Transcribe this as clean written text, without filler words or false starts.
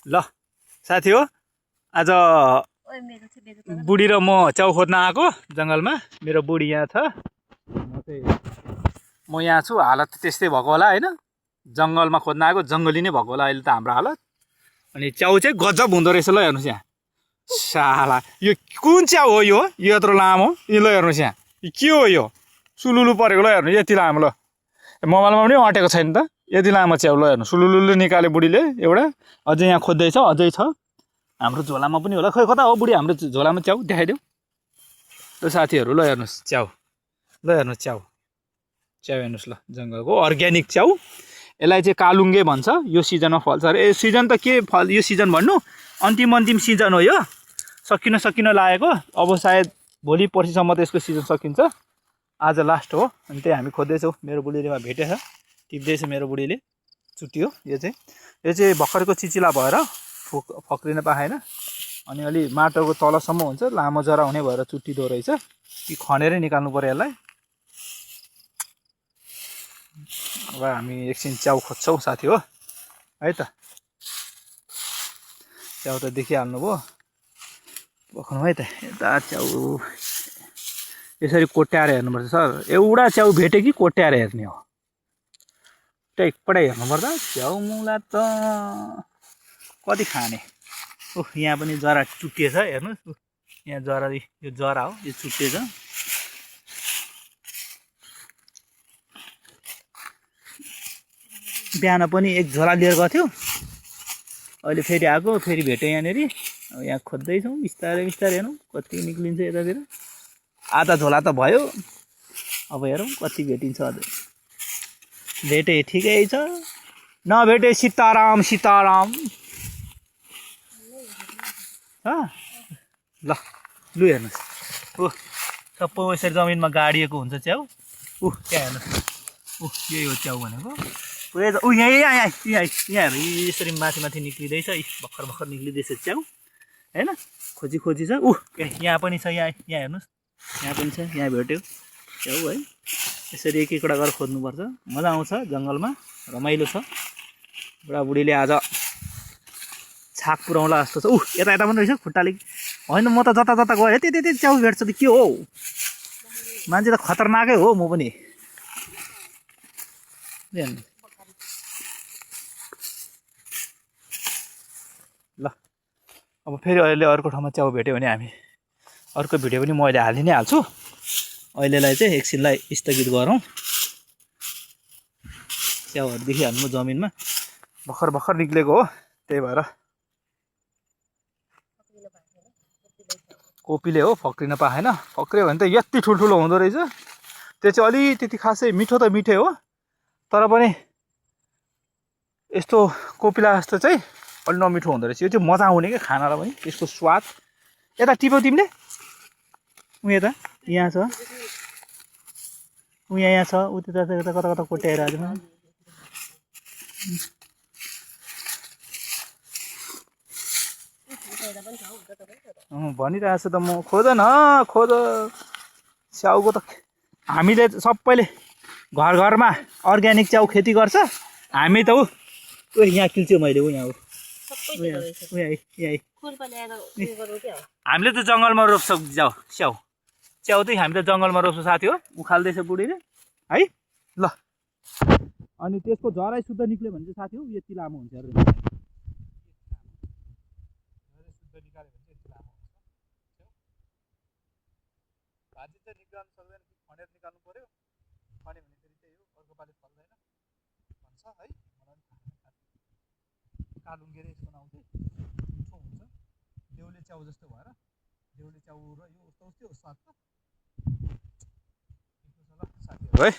ल साथी हो आज बुढी र म च्याउ खोज्न आएको जङ्गलमा। मेरो बुढी यहाँ छ, म यहाँ छु। हालत त्यस्तै भएको होला होइन, जङ्गलमा खोज्न आएको, जङ्गली नै भएको होला अहिले त हाम्रो हालत। अनि च्याउ चाहिँ गजब हुँदो रहेछ। ल हेर्नुहोस् यहाँ, साला यो कुन च्याउ हो? यो यत्रो लामो, यो ल हेर्नुहोस् यहाँ, यो के हो? यो सुलुलु परेको। ल हेर्नु यति लामो। ल मोबाइलमा पनि अटेको छैन त, यति लामो च्याउ। ल हेर्नु सुलुलुले निकाल्यो बुढीले एउटा। अझै यहाँ खोज्दैछ, अझै छ। हाम्रो झोलामा पनि होला। खै कता हो बुढी हाम्रो झोलामा च्याउ? देखाइदेऊ ल साथीहरू। ल हेर्नुहोस् च्याउ, ल हेर्नुहोस् च्याउ, च्याउ हेर्नुहोस्। ल जङ्गलको अर्ग्यानिक च्याउ। यसलाई चाहिँ कालुङ्गे भन्छ। यो सिजनमा फल्छ अरे। सिजन त के फल, यो सिजन भन्नु अन्तिम सिजन हो यो। सकिन लागेको। अब सायद भोलि पर्सिसम्म त यसको सिजन सकिन्छ। आज लास्ट हो। अनि त्यही हामी खोज्दैछौँ। मेरो बुढीले भेटेछ, टिप्दैछ मेरो बुढीले। चुट्यो यो चाहिँ भर्खरको चिचिला भएर फक्रिन पाएन। अनि अलि माटोको तलसम्म हुन्छ, लामो जरा हुने भएर चुट्टिदो रहेछ। कि खनेरै निकाल्नु पर्यो यसलाई। अब हामी एकछिन च्याउ खोज्छौँ साथी हो है त। च्याउ त देखिहाल्नु भयो, पक्नु है त। यता च्याउ यसरी कोट्याएर हेर्नुपर्छ सर। एउटा च्याउ भेट्यो कि कोट्याएर हेर्ने हो? एकपल्ट हेर्नुपर्छ। च्याउ मुला त कति खाने। ओह यहाँ पनि जरा चुट्टिएछ हेर्नुहोस्। यहाँ जरा, यो जरा हो, यो चुट्टिएछ। बिहान पनि एक झोला लिएर गएको थियो, अहिले फेरि आएको, फेरि भेट्यो यहाँनिर। अब यहाँ खोज्दैछौँ बिस्तारै बिस्तारै। हेरौँ कति निक्लिन्छ यतातिर। आधा झोला त भयो। अब हेरौँ कति भेटिन्छ अझै। भेटे ठिकै छ, नभेटे सीताराम सीताराम। ल लु हेर्नुहोस्, ऊ सबै यसरी जमिनमा गाडिएको हुन्छ च्याउ। त्यहाँ हेर्नुहोस्, यही हो च्याउ भनेको। यहाँ हेर्नु, यसरी माथि निक्लिँदैछ। भर्खर निक्लिँदैछ च्याउ होइन। खोजी छ। यहाँ पनि छ, यहाँ हेर्नुहोस्, यहाँ पनि छ। यहाँ भेट्यो च्याउ है। यसरी एक एकवटा गरेर खोज्नुपर्छ। मजा आउँछ जङ्गलमा, रमाइलो छ। बुढाबुढीले आज छाक पुऱ्याउला जस्तो छ। यता पनि रहेछ खुट्टाले। होइन म त जता गएँ त्यति च्याउ भेट्छ त के हो? मान्छे त खतरनाकै हो। म पनि ल अब फेरि अहिले अर्को ठाउँमा च्याउ भेट्यो भने हामी अर्को भिडियो पनि म अहिले हालि नै हाल्छु। अहिलेलाई चाहिँ एकछिनलाई स्थगित गरौँ। च्याउहरू देखिहाल्नु जमिनमा भर्खर निक्लेको हो, त्यही भएर। कोपीले हो, फक्रिन पाएन। फक्रियो भने त यति ठुल्ठुलो हुँदो रहेछ। त्यो चाहिँ अलिकति खासै मिठो त मिठै हो, तर पनि यस्तो कोपिला जस्तो चाहिँ अलि नमिठो हुँदो रहेछ। यो चाहिँ मजा आउने क्या खानालाई पनि, यसको स्वाद। यता टिप्यौ तिमीले? यता यहाँ छ, यहाँ छ। त्यता कता कोट्याएर आज भनिरहेको छु त म। खोज न, खोज च्याउको त। हामीले सबैले घरमा अर्ग्यानिक च्याउ खेती गर्छ। हामी त यहाँ किल्छु मैले। यहाँ हामीले त जङ्गलमा रोप्छौँ च्याउ चाहिँ हामी त जङ्गलमा रोप्छौँ साथी हो। उखाल्दैछ बुढीले है। ल अनि त्यसको जरै शुद्ध निक्ल्यो भने चाहिँ साथी हो यति लामो हुन्छ। भाजी चाहिँ निकाल्नु सक्दैन कि खनेर निकाल्नु पर्यो। खन्यो भने फेरि त्यही हो, अर्को पालि फल्दैन भन्छ है। मलाई कालुङ्गे र यसको नाउँ चाहिँ मिठो हुन्छ। देउले च्याउ जस्तो भएर, देउले च्याउ र यो उस्तै हो स्वाद त। ल साथीहरू है।